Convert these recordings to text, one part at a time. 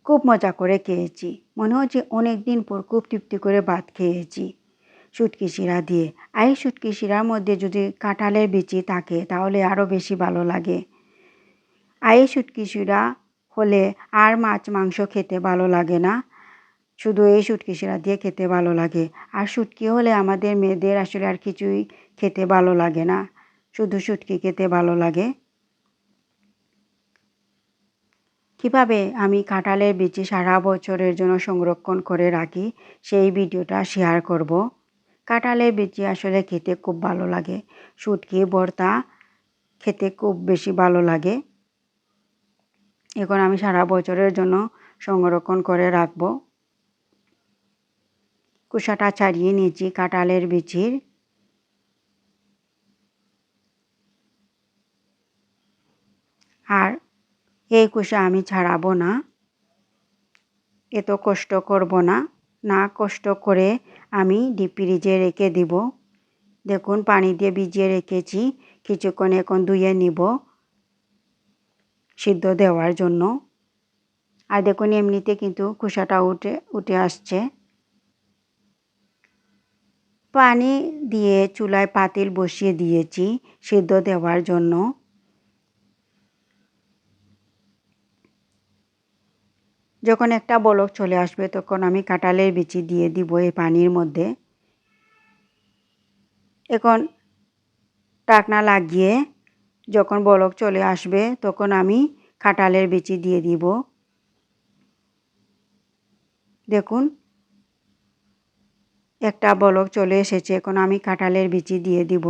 খুব মজা করে খেয়েছি। মনে হচ্ছে অনেক দিন পর খুব তৃপ্তি করে ভাত খেয়েছি শুটকি শিরা দিয়ে। আর এই শুটকি শিরার মধ্যে যদি কাঁঠালের বিচি থাকে তাহলে আরও বেশি ভালো লাগে। আর এই শুটকি শিরা হলে আর মাছ মাংস খেতে ভালো লাগে না, শুধু এই শুটকি শিরা দিয়ে খেতে ভালো লাগে। আর শুটকি হলে আমাদের মেয়েদের আসলে আর কিছুই খেতে ভালো লাগে না, শুধু শুটকি খেতে ভালো লাগে। কীভাবে আমি কাঁঠালের বিচি সারা বছরের জন্য সংরক্ষণ করে রাখি সেই ভিডিওটা শেয়ার করব। কাঁঠালের বিচি আসলে খেতে খুব ভালো লাগে, শুটকি ভর্তা খেতে খুব বেশি ভালো লাগে। এখন আমি সারা বছরের জন্য সংরক্ষণ করে রাখব। খোসাটা ছাড়িয়ে নিয়েছি কাঁঠালের বিচির। আর এই খোসা আমি ছাড়াবো না, এত কষ্ট করব না। না কষ্ট করে আমি ডিপ ফ্রিজে রেখে দিব। দেখুন পানি দিয়ে ভিজিয়ে রেখেছি, কিছুক্ষণ এখন ধুয়ে নিব সিদ্ধ দেওয়ার জন্য। আর দেখুন এমনিতে কিন্তু খোসাটা উঠে আসছে। পানি দিয়ে চুলায় পাতিল বসিয়ে দিয়েছি সিদ্ধ দেওয়ার জন্য। যখন একটা বলক চলে আসবে তখন আমি কাঁঠালের বিচি দিয়ে দিব এই পানির মধ্যে। এখন ঢাকনা লাগিয়ে যখন বলক চলে আসবে তখন আমি কাঁঠালের বিচি দিয়ে দিব। দেখুন একটা বলক চলে এসেছে, এখন আমি কাঁঠালের বিচি দিয়ে দিব।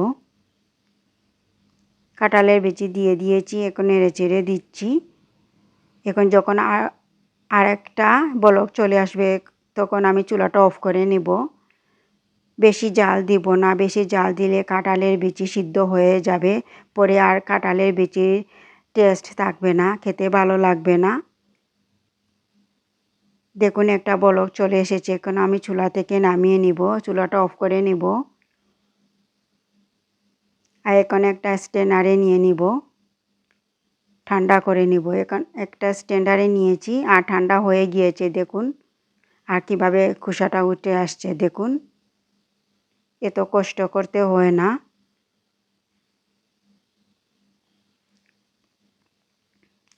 কাঁঠালের বিচি দিয়ে দিয়েছি, এখন নেড়েচেড়ে দিচ্ছি। এখন যখন আর একটা বলক চলে আসবে তখন আমি চুলাটা অফ করে নেব। বেশি জাল দিব না, বেশি জাল দিলে কাঁঠালের বিচি সিদ্ধ হয়ে যাবে, পরে আর কাঁঠালের বিচির টেস্ট থাকবে না, খেতে ভালো লাগবে না। দেখুন একটা বলক চলে এসেছে, এখন আমি চুলা থেকে নামিয়ে নিব, চুলাটা অফ করে নিব। আর এখন একটা স্ট্যান্ডারে নিয়ে নিব, ঠান্ডা করে নিব। এখন একটা স্ট্যান্ডারে নিয়েছি আর ঠান্ডা হয়ে গিয়েছে দেখুন। আর কিভাবে খোসাটা উঠে আসছে দেখুন, এত কষ্ট করতে হয় না।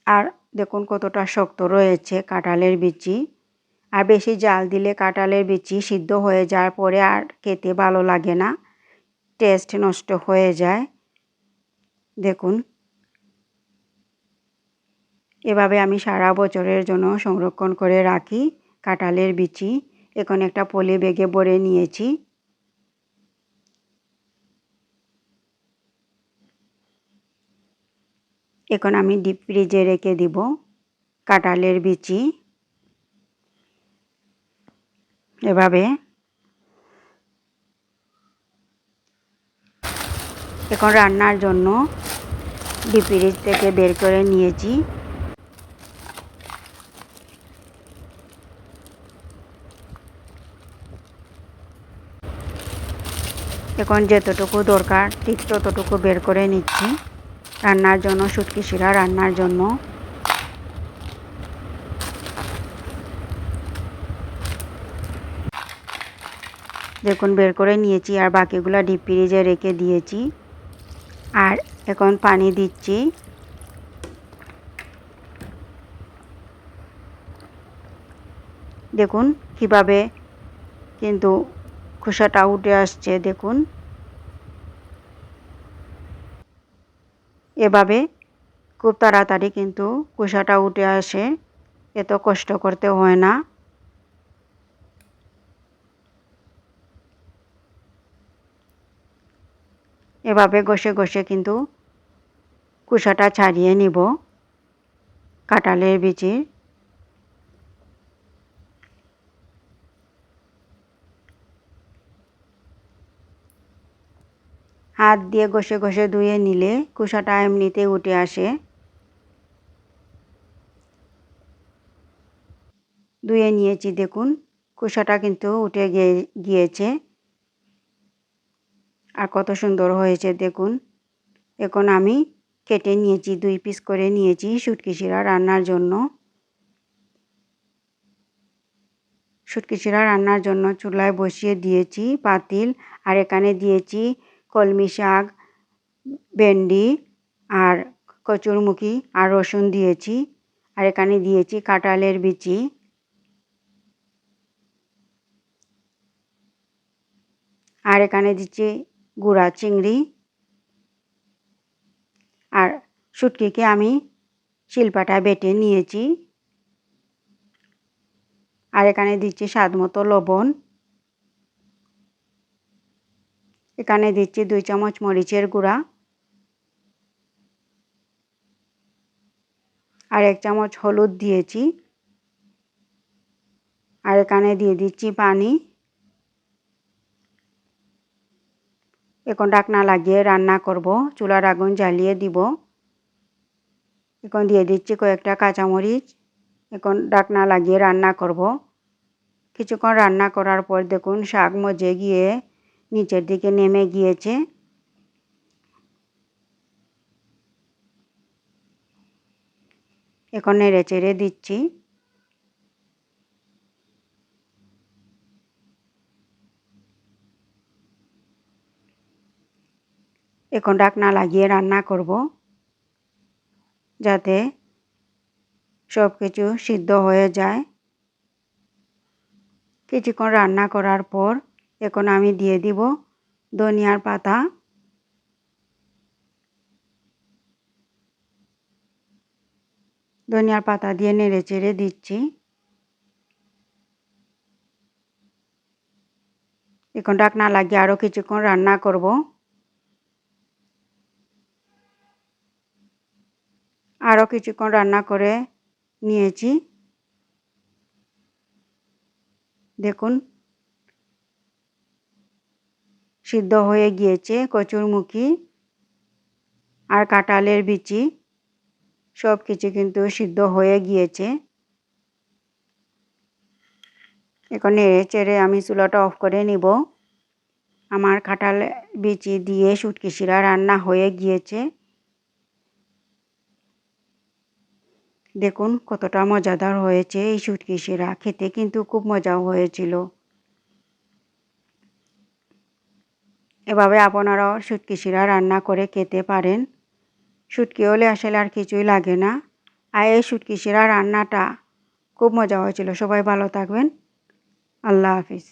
আর দেখুন কতটা শক্ত রয়েছে কাঁঠালের বিচি। আর বেশি জাল দিলে কাঁঠালের বিচি সিদ্ধ হয়ে যাওয়ার পরে আর খেতে ভালো লাগে না, টেস্ট নষ্ট হয়ে যায়। দেখুন এভাবে আমি সারা বছরের জন্য সংরক্ষণ করে রাখি কাঁঠালের বিচি। এখন একটা পলি ব্যাগে ভরে নিয়েছি। এখন আমি ডিপ ফ্রিজে রেখে দিব কাঁঠালের বিচি। এভাবে এখন রান্নার জন্য ডিপ ফ্রিজ থেকে বের করে নিয়েছি। এখন যতটুকু দরকার ঠিক ততটুকু বের করে নিচ্ছি রান্নার জন্য, শুটকি শিরা রান্নার জন্য। দেখুন বের করে নিয়েছি আর বাকিগুলো ডিপ ফ্রিজে রেখে দিয়েছি। আর এখন পানি দিচ্ছি। দেখুন কিভাবে কিন্তু খোসাটা উঠে আসছে দেখুন। এভাবে খুব তাড়াতাড়ি কিন্তু খোসাটা উঠে আসে, এত কষ্ট করতে হয় না। এভাবে ঘষে ঘষে কিন্তু খোসাটা ছাড়িয়ে নিব কাঁঠালের বিচির। হাত দিয়ে ঘষে ঘষে ধুয়ে নিলে খোসাটা এমনিতে উঠে আসে। ধুয়ে নিয়েছি দেখুন, খোসাটা কিন্তু উঠে গিয়েছে আর কত সুন্দর হয়েছে দেখুন। এখন আমি কেটে নিয়েছি, 2 পিস করে নিয়েছি শুটকি শিরা রান্নার জন্য। শুটকি শিরা রান্নার জন্য চুলায় বসিয়ে দিয়েছি পাতিল, আর এখানে দিয়েছি কলমি শাক, ভেন্ডি আর কচুরমুখী আর রসুন দিয়েছি, আর এখানে দিয়েছি কাঁঠালের বিচি, আর এখানে দিচ্ছি গুঁড়া চিংড়ি, আর শুটকিকে আমি শিলপাটায় বেটে নিয়েছি, আর এখানে দিচ্ছি স্বাদ মতো লবণ, এখানে দিচ্ছি 2 চামচ মরিচের গুঁড়া, আর 1 চামচ হলুদ দিয়েছি, আর এখানে দিয়ে দিচ্ছি পানি। এখন ঢাকনা লাগিয়ে রান্না করব, চুলার আগুন জ্বালিয়ে দিব। এখন দিয়ে দিচ্ছি কয়েকটা কাঁচামরিচ। এখন ঢাকনা লাগিয়ে রান্না করব। কিছুক্ষণ রান্না করার পর দেখুন শাক মজে গিয়ে নিচের দিকে নেমে গিয়েছে। এখন নেড়ে চেড়ে দিচ্ছি। এখন ঢাকনা লাগিয়ে রান্না করব, যাতে সব কিছু সিদ্ধ হয়ে যায়। কিছুক্ষণ রান্না করার পর এখন আমি দিয়ে দিব ধনিয়ার পাতা। ধনিয়ার পাতা দিয়ে নেড়ে চেড়ে দিচ্ছি। এখন ঢাকনা লাগিয়ে আরও কিছুক্ষণ রান্না করব। আরও কিছুক্ষণ রান্না করে নিয়েছি। দেখুন সিদ্ধ হয়ে গিয়েছে কচুরমুখী আর কাঁঠালের বিচি, সব কিছু কিন্তু সিদ্ধ হয়ে গিয়েছে। এখন নেড়ে চেড়ে আমি চুলাটা অফ করে নিব। আমার কাঁঠাল বিচি দিয়ে শুটকি শিরা রান্না হয়ে গিয়েছে। দেখুন কতটা মজাদার হয়েছে এই শুটকি শিরা, খেতে কিন্তু খুব মজা হয়েছিল। এভাবে আপনারাও শুটকি শিরা রান্না করে খেতে পারেন। শুটকি হলে আসলে আর কিছুই লাগে না। আর এই শুটকি শিরা রান্নাটা খুব মজা হয়েছিল। সবাই ভালো থাকবেন। আল্লাহ হাফিজ।